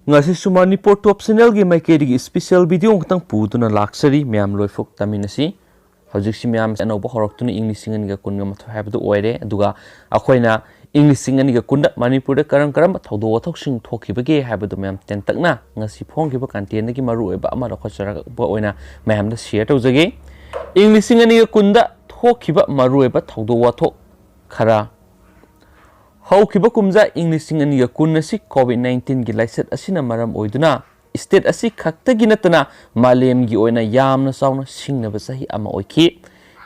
ngasi sumani por top channel gi mai ke gi special video ngtang pu tuna laksari myam loi fok taminasi hojik si myam ano bo horok tuna english ngani ga kun ga matho habdu oire aduga akhoina english ngani ga kunda manipur da karam karam thodo thok sing thoki bage habdu myam ten takna ngasi phong gi ba content gi maru eba ama da khochara ba oina myam da share tawjage english ngani ga kunda thoki ba maru eba thodo thok khara Haukiba kumza English ngani ga kunasi COVID-19 gi laiset asina maram oiduna state asi khakta ginatana malem gi oina yamna sauna singnaba sahi ama oiki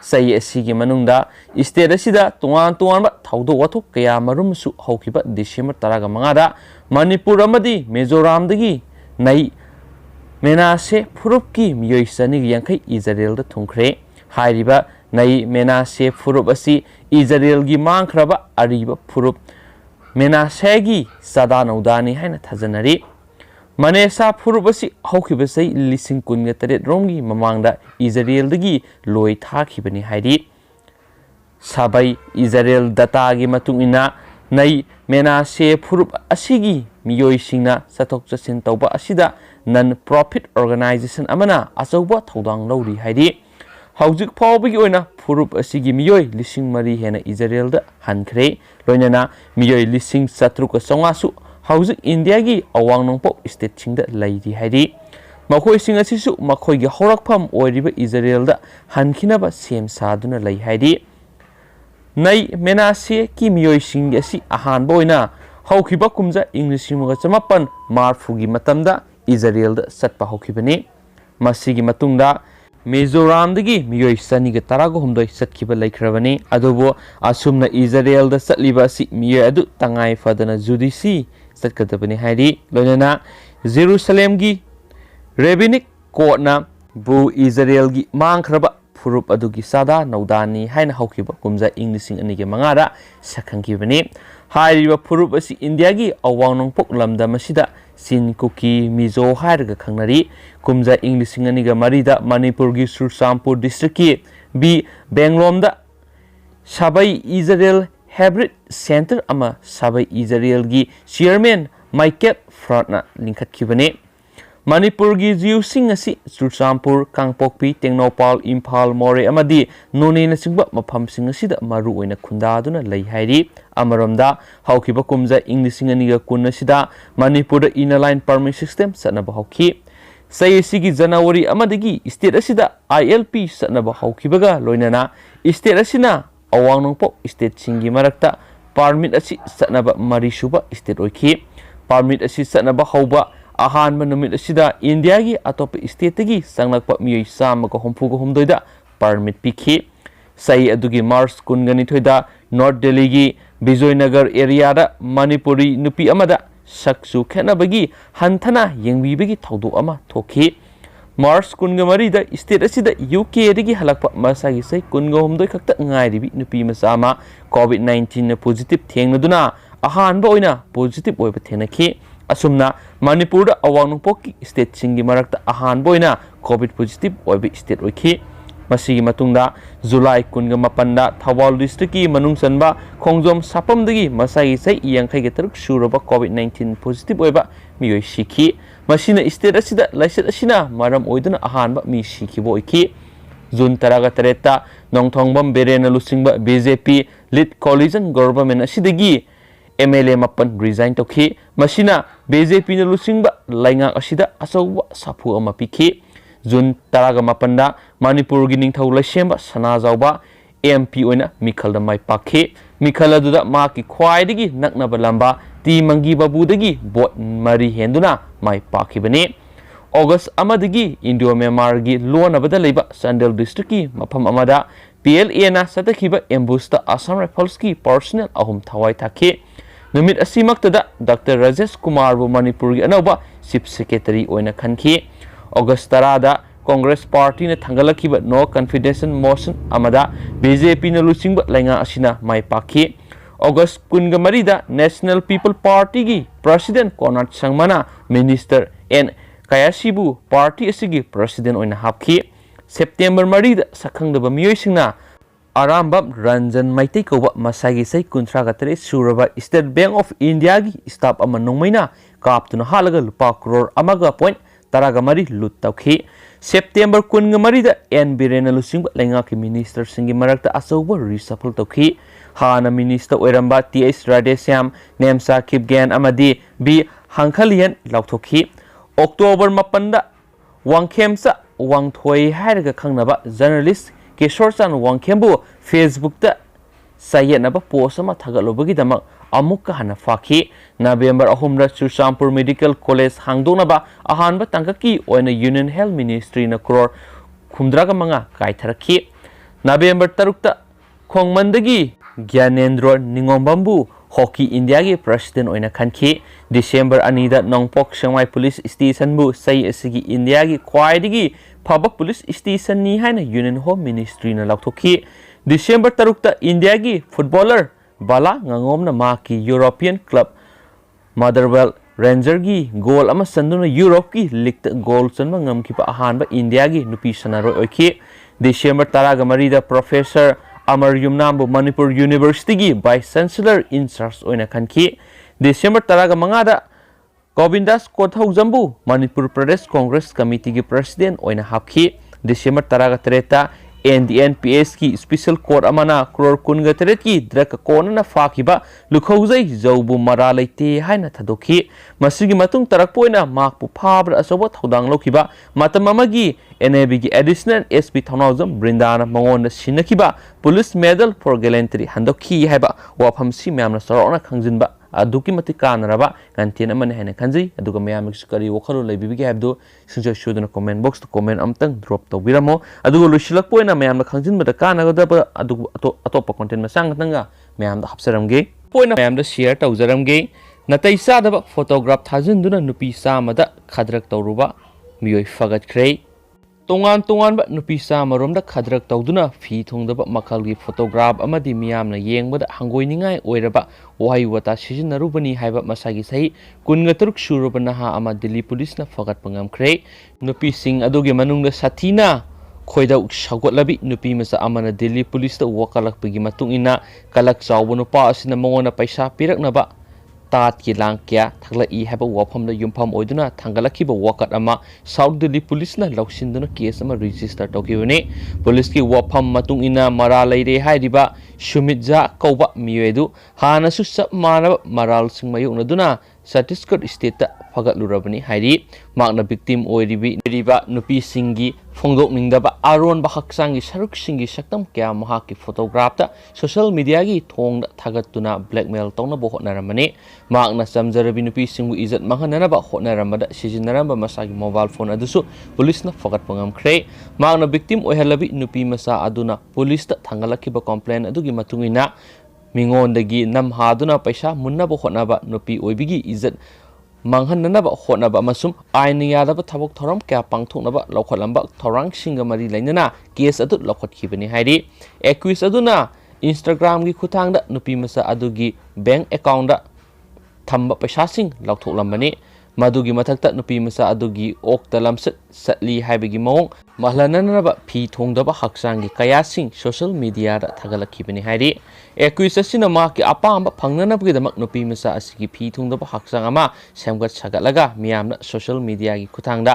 sahi asi gi manungda state asida tuan ba thaudo wathok kaya marum su haukiba December 15 da Manipur amadi Mizoram dagi nai menase phurup ki miyoi sani gi yankai Israel da thungkhre hairiba nai menase phurup asi Israel gi mangkhraba ariba phurup menasegi sada naudani haina thajanari manesa phurup asi haukhibasai lising kunga taret romgi mamangda Israel dagi loi thakhibani hairi sabai Israel data gi matungina nai menase phurup asigi miyoi singna sathok chasin tawba asida non profit organization amana achauba thodang lori hairi Haujik Pawbigi oina phurup asigi miyoi lising mari hena Israel da hankhre loinana miyoi lising satruka songasu haujik India gi awang nongpok state chingda lairi hairi makhoi sing asisu makhoi gi horakpham oiriba Israel da hankhinaba sem saduna lai hairi nai menase ki miyoi sing asi ahan boina haukhiba kumja English muga chamapan marfugi matamda Israel da satpa haukibani masigi matungda Mizoram dagi miyoi sani ga tarago humdoi satkiba laikhrabani adubo asumna Israel da satliba si miyoi adu tangai fadana judisi satkadabani hairi loinana Jerusalem gi rabbinic court na bu Israel gi mangkhraba phurup adugi sada naudani haina haukiba kumja Englishing anige mangara sakhankibani hairiba phurup asi India gi awang nongpok lamda masida Sin Kuki Mizo Harga Kangnari Kumza English Nganiga Marida Manipur gi Sursampur district ki B Banglom da Sabai Israel Hybrid Center ama Sabai Israel gi chairman Michael Fratna lingkhat kibane Manipur gi Jiu Sing asi Sursampur Kangpokpi Tengnopal Imphal More amadi None na singba mapham sing asida maru oina khunda duna lai hairi amaramda haukiba kumja English nganiga kunna sida Manipur da inline permit system sanaba hauki sai sigi January amadagi state asida ILP sanaba haukibaga loinana state asina awang nongpok state singi marakta permit asi sanaba marisuba state oiki permit asi sanaba hauba ahan manumit asida India gi atop state gi sanglakpa miyoi samaka hompuga homdoida permit pikhi sai adugi Mars kungani thoida North Delhi gi Bijoynagar area da Manipuri nupi amada saksu khenabagi hanthana yengbibagi thaudo ama thokhi Mars kunga mari da state asida UK dagi halakpa masagi sai kunga homdoi khakta ngairibi nupi masama COVID-19 positive thengnaduna ahanba oina positive oiba thenakhi asumna Manipur da awang nongpok state singi marakta ahanba oina COVID positive oiba state oikhi masigi matungda July kunga mapanda Thawal district ki manung sanba khongjom sapam dagi masagi sai yangkai ge taruk suraba COVID-19 positive oiba miyoi sikhi masina state asida laiset asina maram oiduna ahanba mi sikhi bo oiki June 13 nongthongbam berena lusingba BJP lead coalition government asidagi MLA mapan resign tokhi masina BJP na lusingba lainga asida asauba sapu ama pikhi June 18 Manipur gi ningthau lasemba sanajauba MP oina Mikhal da mai pakhe Mikhal aduda ma ki khwaidagi naknaba lamba ti mangi babu dagi bot mari henduna mai pakhibani August amadagi Indo Myanmar gi lonabada leiba Sandel district ki mafam amada PLA na satakhiba ambush ta Assam Rifles ki personnel ahum thawai thakhe numit asimaktada Dr. Rajesh Kumar bu Manipur gi anauba chief secretary oina khankhi August 10 da Congress Party na thangalakiba no confidence motion amada BJP na lusingba lainga asina mai pakhi August 13 da National People Party gi President Konrad Sangmana Minister N Kayasibu Party asigi President oina hapkhi September 3 da sakhangdaba miyoi singna Arambam Ranjan Maitei Koba Masagi Sai Kuntra Gatare Suraba State Bank of India gi staff ama nongmaina कापतुना हालगा लुपा करोड़ अमगा point तरागा मरी लूट तौखी September कुनगा मरीदा एन बिरेन लुसिंग लेंगा की मिनिस्टर सिंगी मरक्ता अचौबा रिसफल तौखी हाना मिनिस्टर ओइरंबा टीएस राधेश्याम नेमसा खिबगेन अमदी बी हांखलियन लौथोखी अक्टोबर 8 वांगखेमसा वांगथोई हायरगा खंगनबा जर्नलिस्ट केशोरचान वांगखेमबु फेसबुक ता सायेनबा पोस्ट अमा थागलोबगिदमक अमुक हना फाखी नवेंबर 3 चुरचांपुर मेडिकल कॉलेज हांगदोनबा अहानबा तंगकी ओइना यूनियन हेल्थ मिनिस्ट्री न करोड़ 15 कायथरखी नवेंबर 3 खोंगमंदगी ज्ञानेंद्र निंगोंबंबु हॉकी इंडिया की प्रेसिडेंट ओइना खनखी दिसंबर 2 दा नोंगपोक सेंवाई पुलिस स्टेशन बु सई असिगी इंडिया की ख्वाइदगी फबक पुलिस स्टेशन नि हायना यूनियन होम मिनिस्ट्री न लौथोखी दिसंबर 3 इंडिया की फुटबॉलर बाला ngangomna maki European club Motherwell ranger की गोल अमा संदुना यूरोप की लीग गोल चनबा ngamkiba ahanba इंडिया की नुपी सनारोय ओइखी दिसंबर 13 दा प्रोफेसर अमर युमनामबु मणिपुर यूनिवर्सिटी की वाइस चांसलर इंचार्ज ओइना खनखी दिसंबर 15 दा गोविंदास कोथौजंबु मणिपुर प्रदेश कांग्रेस कमिटी की प्रेसिडेंट ओइना हापखी दिसंबर 13 NDNPS की स्पेशल कोर्ट अमना करोड़ 19 की ड्रग कोनना फाखिबा लुखौजै जौबु मरा लेते हायना थदोखी मसिगी मतुंग तरकपोइना माकपु फाब्र असोबो थौदांग लौखिबा मतम अमगी NAB की एडिशनल SP थौनाउजम बृंदाना मंगोन सिनखिबा पुलिस मेडल फॉर गैलेंट्री हंदोखी हायबा वाफम सि म्यामना सरौना खंजिनबा अदुकी मति कानरबा कंटेन अमने हेने खंजै अदुगा म्यामक्स करी वखलो लेबिबिगे हाबदो सिंजो शुदना कमेंट बॉक्स तो कमेंट अमतंग ड्रॉप तौबिरमो अदुगा लुसिलक पोइना म्यामना खंजिनबदा कानगदबा अदुगु अतोपा कंटेंट मसांग तंगा म्यामदा हपसरमगे पोइना म्यामदा शेयर तौजरमगे नतै सादबा फोटोग्राफ थाजिनदुना नुपी सामदा खद्रक तौरुबा मियोय फगतख्रे तोंगान तोंगानबा नुपी सामरोमदा खद्रक तौदुना फी थोंदबा मखलगी फोटोग्राफ अमदि मियामना येंगबदा हंगोइनिंगाय ओइरबा वहाई वता सिजनरुबनी हाइबा मसागी सही 23 सुरुबा नहा अमा दिल्ली पुलिसना फगतपा ngamkhre नुपी सिंग अदुगे मनुंगदा साथीना खोइदा सगोटलबी नुपी मसा अमना दिल्ली पुलिसता वकालकपगी मतुंगिना कलक चावबो नुपा असिना मंगोना पैसा पिरकनबा तात की लांग क्या थगलई हैब वाफम युमफम ओइदुना थांगलखिबा वकत अमा साउथ दिल्ली पुलिस न लौसिंदुना केस अमा रजिस्टर तौखिबने पुलिस की वाफम मतुंग इना मरा लेरे हाइरिबा सुमितजा कौबा मियोएदु हानसु सब मानब मराल सिंग मयुनदुना छत्तीसगढ़ स्टेट फगतलुरबनी हाइरि मागना विक्टिम ओइरिबा नुपी सिंगी फोंदोकनिंगदबा आरोनबा हक्सांगी सरुक सिंगी सक्तम क्या महाकी फोटोग्राफ सोशल मीडिया की थोंग थागतुना ब्लैकमेल तौनबो होटनरमने मागना समजरबी नुपी सिंगु इज्जत मांगननबा होटनरमदा सिजिनरबा मसागी मोबाइल फोन अदुसु पुलिसना फगतपा ngamkhre मागना विक्टिम ओइहलबी नुपी मसा अदुना पुलिसता थांगलखिबा कंप्लेन अदुगी मतुंगिना मिंगोंदगी नमहादुना पैसा मुन्नबो होटनबा नुपी ओइबिगी इज्जत मांगहननबा होटनबा मसुम आइन यादबा थबक थरम क्या पांगथोकनबा लौखलंबा थौरांग सिंग मरी लैनना केस अदु लौखतखिबनि हाइरि एक्विस अदुना इंस्टाग्राम की खुथांगदा नुपी मसा अदुगी बैंक अकाउंट थंबा पैसा सिंग लौथोकलंबनि मदुगी मथक्ता नुपी मसा अदुगी ओक्ता लमसत सटली हाइबगी मौंग महलननबा फी थोंदबा हक्सांगी कयासिंग सोशल मीडिया दा थागलखिबनि हाइरि एक्विस असिना माकी अपांबा फंगननबगिदमक नुपी मसा असिगी फी थोंदबा हक्सांग अमा सेमगत सगतलगा मियामना सोशल मीडिया की खुथांगदा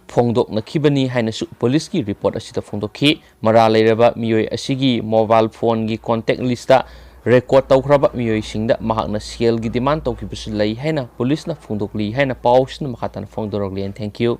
फोंदोकनखिबनि हाइनसु पुलिस की रिपोर्ट असिदा फोंदोखि मरा लेरबा मियोय असिगी मोबाइल फोन की कॉन्टैक्ट लिस्टा रेकॉर्ड तौख्रबा मियोयसिंगदा महाकना सेल की डिमांड तौखिबसु लई हाइना पुलिसना फोंदोकली हाइना पाउसना मखातन फोंदोरगलेन थैंक यू।